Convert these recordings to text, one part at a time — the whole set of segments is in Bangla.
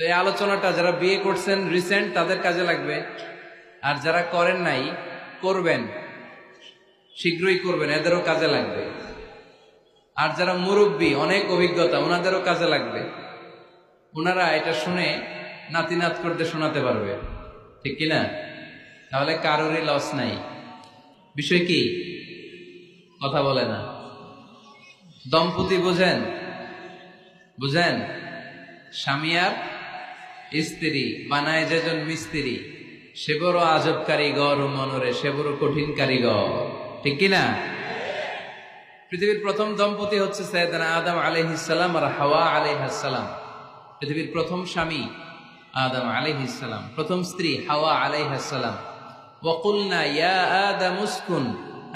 তো এই আলোচনাটা যারা বিয়ে করছেন রিসেন্ট তাদের কাজে লাগবে, আর যারা করেন নাই করবেন, শীঘ্রই করবেন, এদেরও কাজে লাগবে। আর যারা মুরব্বী অনেক অভিজ্ঞতা ওনাদেরও কাজে লাগবে, ওনারা এটা শুনে নাতি নাত করতে শোনাতে পারবে, ঠিক কিনা? তাহলে কারোরই লস নাই। বিষয় কি? কথা বলে না। দম্পতি বোঝেন? বুঝেন? স্বামী আর স্ত্রী বানায় যেজন মিস্ত্রি, সে বড় আজব কারিগর ও মনরে সে বড় কঠিন কারিগর, ঠিক কিনা? পৃথিবীর প্রথম দম্পতি হচ্ছে সাইয়েদনা আদম আলাইহিস সালাম আর হাওয়া আলাইহাস সালাম। পৃথিবীর প্রথম স্বামী আদম আলাইহিস সালাম, প্রথম স্ত্রী হাওয়া আলাইহাস সালাম। ওয়া কুলনা ইয়া আদম উসকুন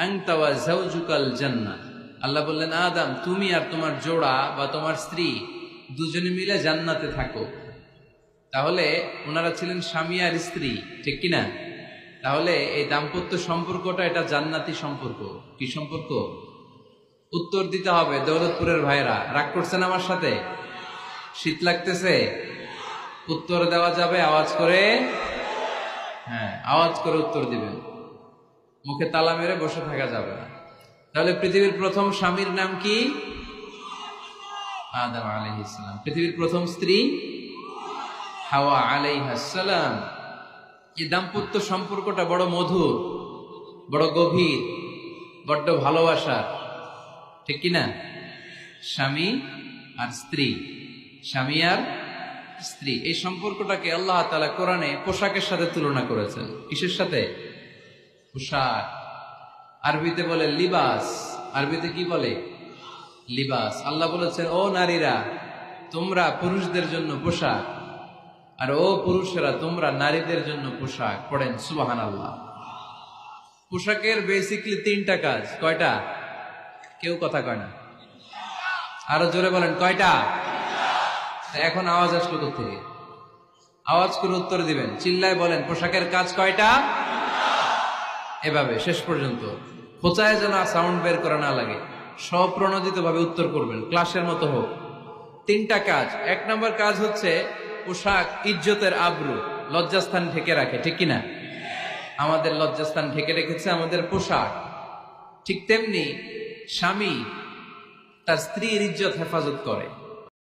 আনতা ওয়া যাওজুকাল জান্নাহ। আল্লাহ বললেন, আদম তুমি আর তোমার জোড়া বা তোমার স্ত্রী দুজনে মিলে জান্নাতে থাকো। তাহলে ওনারা ছিলেন স্বামী আর স্ত্রী, ঠিক কিনা? তাহলে এই দাম্পত্য সম্পর্কটা এটা জান্নাতি সম্পর্ক। কি সম্পর্ক? উত্তর দিতে হবে। দৌলতপুরের ভাইরা রাগ করছেন আমার সাথে? শীত লাগতেছে? উত্তর দেওয়া যাবে আওয়াজ করে? হ্যাঁ, আওয়াজ করে উত্তর দিবেন, মুখে তালা মেরে বসে থাকা যাবে না। তাহলে পৃথিবীর প্রথম স্বামীর নাম কি? আদম আলাইহিস সালাম। পৃথিবীর প্রথম স্ত্রী হাওয়া আলাইহাস সালাম। এই দাম্পত্য সম্পর্কটা বড় মধুর, বড় গভীর, বড্ড ভালোবাসার, ঠিক কিনা? স্বামী আর স্ত্রী, স্বামী আর স্ত্রী, এই সম্পর্কটাকে আল্লাহ তাআলা কোরআনে পোশাকের সাথে তুলনা করেছেন। কিসের সাথে? পোশাক। আরবিতে বলে লিবাস। আরবিতে কি বলে? লিবাস। আল্লাহ বলেছেন, ও নারীরা তোমরা পুরুষদের জন্য পোশাক, আর ও পুরুষেরা তোমরা নারীদের জন্য পোশাক। পড়েন সুবহানাল্লাহ। পোশাকের বেসিকলি তিনটা কাজ। কয়টা? কেউ কথা কয় না, আরো জোরে বলেন কয়টা? এখন আওয়াজ আসলো কোত্থেকে? আওয়াজ করে উত্তর দিবেন, চিল্লায় বলেন পোশাকের কাজ কয়টা? এভাবে শেষ পর্যন্ত খোঁচায় যেন সাউন্ড বের করা না লাগে, স্বপ্রণোদিত ভাবে উত্তর করবেন, ক্লাসের মতো হোক। তিনটা কাজ। এক নম্বর কাজ হচ্ছে পোশাক ইজ্জতের আবরু, লজ্জাস্থান ঢেকে রাখে, ঠিক কিনা? আমাদের লজ্জাস্থান ঢেকে রেখেছে আমাদের পোশাক। ঠিক তেমনি স্বামী তার স্ত্রীর ইজ্জত হেফাজত করে।